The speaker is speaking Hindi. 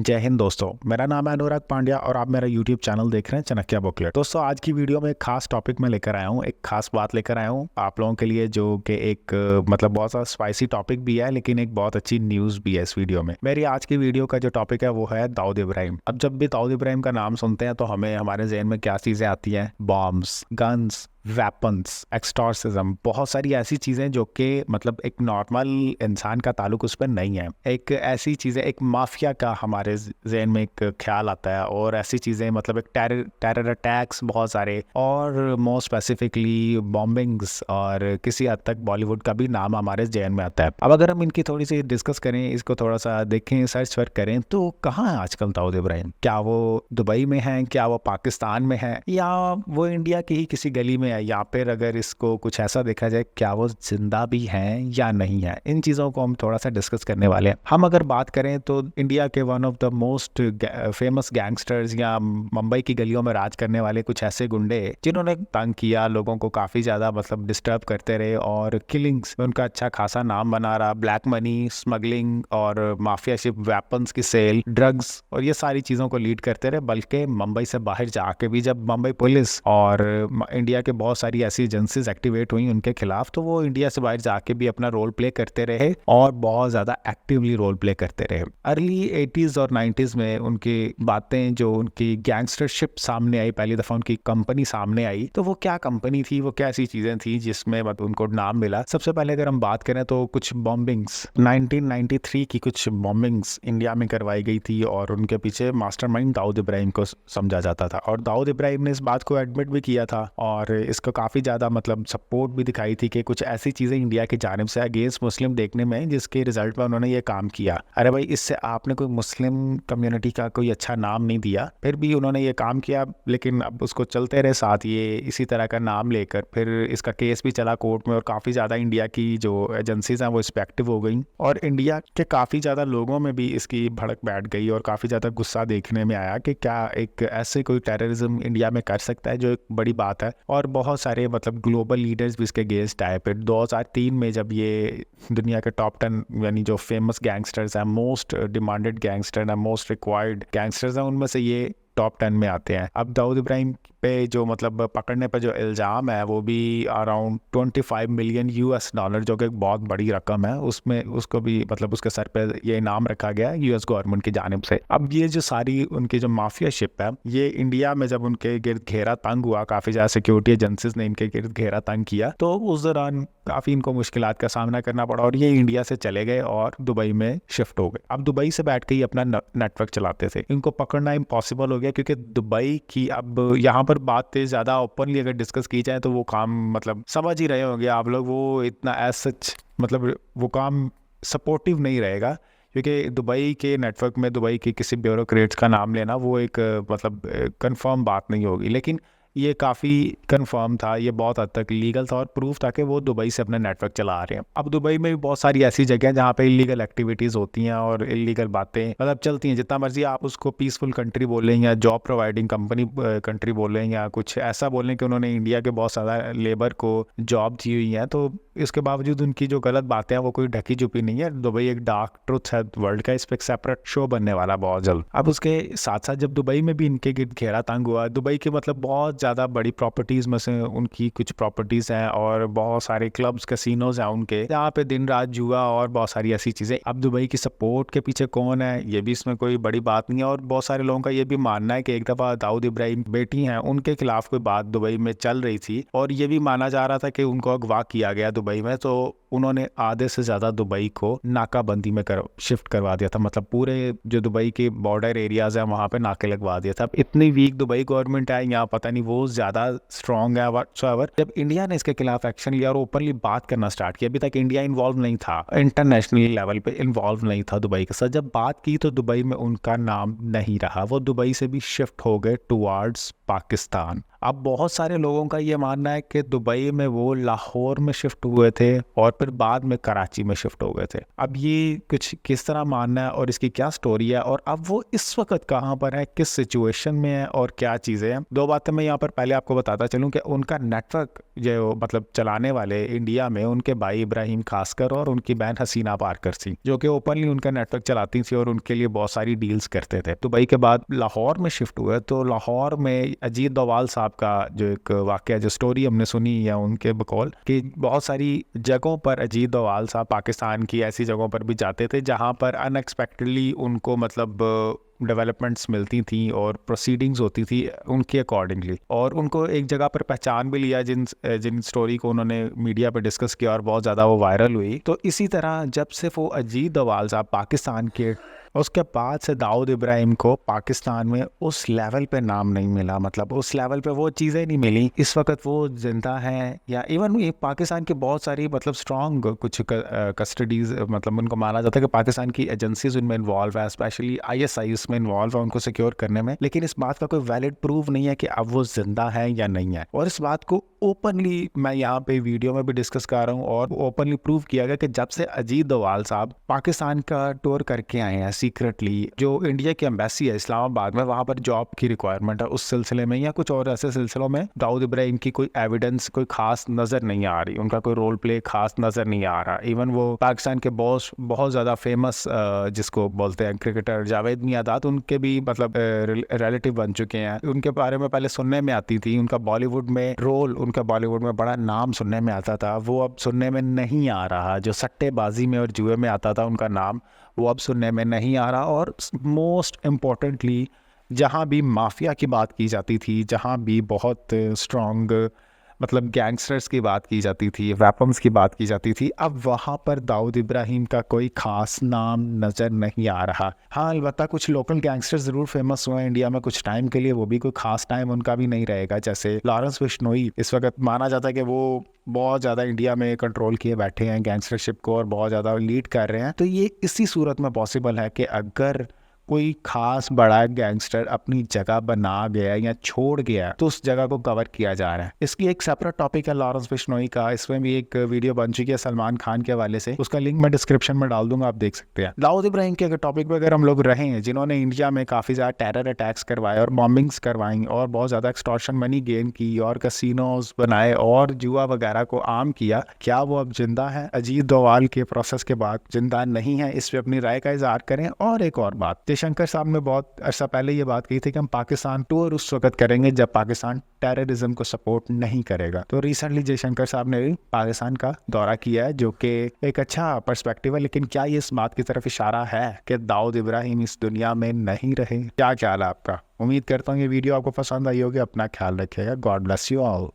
जय हिंद दोस्तों, मेरा नाम है अनुराग पांड्या और आप मेरा यूट्यूब चैनल देख रहे हैं चाणक्य बुकलेट। दोस्तों, आज की वीडियो में एक खास टॉपिक में लेकर आया हूँ, एक खास बात लेकर आया हूँ आप लोगों के लिए, जो कि एक मतलब बहुत सा स्पाइसी टॉपिक भी है, लेकिन एक बहुत अच्छी न्यूज़ भी है इस वीडियो में। मेरी आज की वीडियो का जो टॉपिक है वो है दाऊद इब्राहिम। अब जब भी दाऊद इब्राहिम का नाम सुनते हैं तो हमें हमारे जहन में क्या चीज़ें आती हैं? बॉम्ब्स, गन्स, वेपन्स, एक्सटॉर्सिज्म, बहुत सारी ऐसी चीज़ें जो कि मतलब एक नॉर्मल इंसान का ताल्लुक उस पर नहीं है। एक ऐसी चीज़ें, एक माफिया का हमारे जहन में एक ख्याल आता है, और ऐसी चीज़ें मतलब एक टेरर अटैक्स बहुत सारे, और मोर स्पेसिफिकली बॉम्बिंग्स, और किसी हद तक बॉलीवुड का भी नाम हमारे जहन में आता है। अब अगर हम इनकी थोड़ी सी डिस्कस करें, इसको थोड़ा सा देखें, सर्च वर्क करें, तो कहाँ है आजकल दाऊद इब्राहिम? क्या वो दुबई में है? क्या वो पाकिस्तान में है? या वो इंडिया की ही किसी गली में है? या फिर अगर इसको कुछ ऐसा देखा जाए, क्या वो जिंदा भी हैं या नहीं है? इन चीज़ों को हम थोड़ा सा डिस्कस करने वाले हैं। हम अगर बात करें तो इंडिया के one of the most famous gangsters, या मुंबई की गलियों में राज करने वाले कुछ ऐसे गुंडे जिन्होंने तंग किया लोगों को, काफ़ी ज़्यादा मतलब डिस्टर्ब करते रहे, और किलिंग्स में उनका अच्छा खासा नाम बना रहा। ब्लैक मनी, स्मगलिंग और माफियाशिप, वेपन्स की सेल, ड्रग्स, और ये सारी चीज़ों को लीड करते रहे। बल्कि मुंबई से बाहर जाके भी जब मुंबई पुलिस और इंडिया के बहुत सारी ऐसी एजेंसीज एक्टिवेट हुई उनके खिलाफ, तो वो इंडिया से बाहर जाके भी अपना रोल प्ले करते रहे, और बहुत ज़्यादा एक्टिवली रोल प्ले करते रहे। अर्ली 80s और 90s में उनकी बातें, जो उनकी गैंगस्टरशिप सामने आई, पहली दफ़ा उनकी कंपनी सामने आई, तो वो क्या कंपनी थी, वो क्या ऐसी चीज़ें थी जिसमें मतलब उनको नाम मिला? सबसे पहले अगर हम बात करें तो कुछ बॉम्बिंग्स, 1993 की कुछ बॉम्बिंग्स इंडिया में करवाई गई थी, और उनके पीछे मास्टरमाइंड दाऊद इब्राहिम को समझा जाता था। और दाऊद इब्राहिम ने इस बात को एडमिट भी किया था, और इसको काफ़ी ज़्यादा मतलब सपोर्ट भी दिखाई थी कि कुछ ऐसी चीज़ें इंडिया की जानिब से अगेंस्ट मुस्लिम देखने में, जिसके रिजल्ट में उन्होंने ये काम किया। अरे भाई, इससे आपने कोई मुस्लिम कम्युनिटी का कोई अच्छा नाम नहीं दिया, फिर भी उन्होंने ये काम किया। लेकिन अब उसको चलते रहे साथ, ये इसी तरह का नाम लेकर, फिर इसका केस भी चला कोर्ट में, और काफ़ी ज़्यादा इंडिया की जो एजेंसीज हैं वो इस पर एक्टिव हो गई, और इंडिया के काफ़ी ज़्यादा लोगों में भी इसकी भड़क बैठ गई, और काफ़ी ज़्यादा गुस्सा देखने में आया कि क्या एक ऐसे कोई टेररिज्म इंडिया में कर सकता है, जो एक बड़ी बात है। और बहुत सारे मतलब ग्लोबल लीडर्स भी इसके अगेंस्ट आए। फिर 2003 में जब ये दुनिया के टॉप 10 यानी जो फेमस गैंगस्टर्स हैं, मोस्ट डिमांडेड गैंगस्टर हैं, मोस्ट रिक्वायर्ड गैंगस्टर्स हैं, उनमें से ये टॉप 10 में आते हैं। अब दाऊद इब्राहिम पे जो मतलब पकड़ने पे जो इल्ज़ाम है वो भी अराउंड 25 मिलियन US डॉलर, जो कि एक बहुत बड़ी रकम है, उसमें उसको भी मतलब उसके सर पे ये इनाम रखा गया है US गवर्नमेंट की जानिब से। अब ये जो सारी उनकी जो माफियाशिप है, ये इंडिया में जब उनके गिर्द घेरा तंग हुआ, काफ़ी ज़्यादा सिक्योरिटी एजेंसीज ने इनके गिर्द घेरा तंग किया, तो उस दौरान काफ़ी इनको मुश्किलात का सामना करना पड़ा, और ये इंडिया से चले गए और दुबई में शिफ्ट हो गए। अब दुबई से बैठ के ही अपना नेटवर्क चलाते थे। इनको पकड़ना इम्पॉसिबल हो गया, क्योंकि दुबई की अब यहाँ पर बात ज़्यादा ओपनली अगर डिस्कस की जाए तो वो काम मतलब समझ ही रहे होंगे आप लोग, वो इतना एज सच मतलब वो काम सपोर्टिव नहीं रहेगा, क्योंकि दुबई के नेटवर्क में दुबई के किसी ब्यूरोक्रेट्स का नाम लेना वो एक मतलब कंफर्म बात नहीं होगी। लेकिन ये काफ़ी कंफर्म था, ये बहुत हद तक लीगल था, और प्रूफ था कि वो दुबई से अपना नेटवर्क चला रहे हैं। अब दुबई में भी बहुत सारी ऐसी जगह हैं जहाँ पे इलीगल एक्टिविटीज़ होती हैं और इलीगल बातें मतलब चलती हैं। जितना मर्जी आप उसको पीसफुल कंट्री बोलें, या जॉब प्रोवाइडिंग कंपनी कंट्री बोलें, या कुछ ऐसा बोलें कि उन्होंने इंडिया के बहुत ज़्यादा लेबर को जॉब दी हुई है, तो इसके बावजूद उनकी जो गलत बातें हैं वो कोई ढकी छुपी नहीं है। दुबई एक डार्क ट्रुथ है वर्ल्ड का, इस पर एक सेपरेट शो बनने वाला बहुत जल्द। अब उसके साथ साथ जब दुबई में भी इनके गिर्द घेरा तंग हुआ, दुबई के मतलब बहुत ज़्यादा बड़ी प्रॉपर्टीज़ में से उनकी कुछ प्रॉपर्टीज़ हैं, और बहुत सारे क्लब्स, कैसीनोज हैं उनके, जहाँ पे दिन रात जुआ और बहुत सारी ऐसी चीज़ें। अब दुबई की सपोर्ट के पीछे कौन है, ये भी इसमें कोई बड़ी बात नहीं है। और बहुत सारे लोगों का ये भी मानना है कि एक दफ़ा दाऊद इब्राहिम बेटी हैं, उनके खिलाफ कोई बात दुबई में चल रही थी, और ये भी माना जा रहा था कि उनको अगवा किया गया दुबई में, तो उन्होंने आधे से ज़्यादा दुबई को नाकाबंदी में शिफ्ट करवा दिया था। मतलब पूरे जो दुबई के बॉर्डर एरियाज हैं वहाँ पे नाके लगवा दिया था। अब इतनी वीक दुबई गवर्नमेंट है, यहाँ पता नहीं वो ज़्यादा स्ट्रॉन्ग है व्हाटसोएवर। जब इंडिया ने इसके खिलाफ एक्शन लिया और ओपनली बात करना स्टार्ट किया, अभी तक इंडिया इन्वॉल्व नहीं था, इंटरनेशनल लेवल पे इन्वॉल्व नहीं था दुबई के साथ, जब बात की तो दुबई में उनका नाम नहीं रहा, वो दुबई से भी शिफ्ट हो गए टुवार्ड्स पाकिस्तान। अब बहुत सारे लोगों का ये मानना है कि दुबई में वो लाहौर में शिफ्ट हुए थे और फिर बाद में कराची में शिफ्ट हो गए थे। अब ये कुछ किस तरह मानना है और इसकी क्या स्टोरी है और अब वो इस वक्त कहाँ पर है, किस सिचुएशन में है और क्या चीज़ें हैं। दो बातें मैं यहाँ पर पहले आपको बताता चलूँ कि उनका नेटवर्क जो मतलब चलाने वाले इंडिया में उनके भाई इब्राहिम खासकर और उनकी बहन हसीना पारकर थी, जो कि ओपनली उनका नेटवर्क चलाती थी और उनके लिए बहुत सारी डील्स करते थे। दुबई के बाद लाहौर में शिफ्ट हुए तो लाहौर में अजीत डोभाल साहब का जो एक वाकया, जो स्टोरी हमने सुनी या उनके बकौल कि बहुत सारी जगहों पर अजीत डोभाल साहब पाकिस्तान की ऐसी जगहों पर भी जाते थे जहां पर अनएक्सपेक्टेडली उनको मतलब डेवलपमेंट्स मिलती थी और प्रोसीडिंग्स होती थी उनके अकॉर्डिंगली, और उनको एक जगह पर पहचान भी लिया जिन स्टोरी को उन्होंने मीडिया पे डिस्कस किया और बहुत ज़्यादा वो वायरल हुई। तो इसी तरह जब से वो अजीत डोभाल साहब पाकिस्तान के, उसके बाद से दाऊद इब्राहिम को पाकिस्तान में उस लेवल पे नाम नहीं मिला, मतलब उस लेवल पे वो चीज़ें नहीं मिली। इस वक्त वो जिंदा हैं या इवन ये पाकिस्तान की बहुत सारी मतलब स्ट्रॉन्ग कुछ कस्टडीज, मतलब उनको माना जाता है कि पाकिस्तान की एजेंसीज उनमें इन्वॉल्व है, स्पेशली ISI उसमें इन्वॉल्व है उनको सिक्योर करने में, लेकिन इस बात का कोई वैलिड प्रूफ नहीं है कि अब वो जिंदा है या नहीं है। और इस बात को ओपनली मैं यहाँ पे वीडियो में भी डिस्कस कर रहा हूँ और ओपनली प्रूव किया गया कि जब से अजीत डोभाल साहब पाकिस्तान का टूर करके आए हैं सीक्रेटली, जो इंडिया की एम्बेसी है इस्लामाबाद में, वहां पर जॉब की रिक्वायरमेंट है, उस सिलसिले में या कुछ और ऐसे सिलसिलों में दाऊद इब्राहिम की कोई एविडेंस कोई खास नजर नहीं आ रही, उनका कोई रोल प्ले खास नजर नहीं आ रहा। इवन वो पाकिस्तान के बहुत ज्यादा फेमस जिसको बोलते हैं क्रिकेटर जावेद मियांदाद, उनके भी मतलब रिलेटिव बन चुके हैं। उनके बारे में पहले सुनने में आती थी, उनका बॉलीवुड में रोल, उनका बॉलीवुड में बड़ा नाम सुनने में आता था, वो अब सुनने में नहीं आ रहा। जो सट्टेबाजी में और जुए में आता था उनका नाम, वो अब सुनने में नहीं आ रहा। और मोस्ट इम्पोर्टेंटली जहाँ भी माफिया की बात की जाती थी, जहाँ भी बहुत स्ट्रॉन्ग मतलब गैंगस्टर्स की बात की जाती थी, वेपन्स की बात की जाती थी, अब वहाँ पर दाऊद इब्राहिम का कोई खास नाम नज़र नहीं आ रहा। हाँ, अलबत्ता कुछ लोकल गैंगस्टर्स ज़रूर फेमस हुए हैं इंडिया में कुछ टाइम के लिए, वो भी कोई खास टाइम उनका भी नहीं रहेगा। जैसे लॉरेंस बिश्नोई, इस वक्त माना जाता है कि वो बहुत ज़्यादा इंडिया में कंट्रोल किए बैठे हैं गैंगस्टरशिप को और बहुत ज़्यादा लीड कर रहे हैं। तो ये इसी सूरत में पॉसिबल है कि अगर कोई खास बड़ा गैंगस्टर अपनी जगह बना गया या छोड़ गया तो उस जगह को कवर किया जा रहा है। इसकी एक सेपरेट टॉपिक है लॉरेंस बिश्नोई का, इसमें भी एक वीडियो बन चुकी है सलमान खान के हवाले से, उसका लिंक मैं डिस्क्रिप्शन में डाल दूंगा, आप देख सकते हैं। दाऊद इब्राहिम के अगर टॉपिक पे अगर हम लोग रहे हैं, जिन्होंने इंडिया में काफ़ी ज़्यादा टेरर अटैक्स करवाए और बॉम्बिंग्स करवाई और बहुत ज़्यादा एक्सटॉर्शन मनी गेन की और कसिनोज बनाए और जुआ वगैरह को आम किया, क्या वो अब जिंदा है? अजीत डोभाल के प्रोसेस के बाद जिंदा नहीं है, इस पर अपनी राय का इजहार करें। और एक और बात, जयशंकर साहब ने बहुत अर्सा पहले ये बात कही थी कि हम पाकिस्तान टूर उस वक्त करेंगे जब पाकिस्तान टेररिज्म को सपोर्ट नहीं करेगा। तो रिसेंटली जयशंकर साहब ने भी पाकिस्तान का दौरा किया है, जो कि एक अच्छा पर्सपेक्टिव है। लेकिन क्या ये इस बात की तरफ इशारा है कि दाऊद इब्राहिम इस दुनिया में नहीं रहे? क्या ख्याल है आपका? उम्मीद करता हूँ ये वीडियो आपको पसंद आई होगी। अपना ख्याल रखिएगा। God bless you all.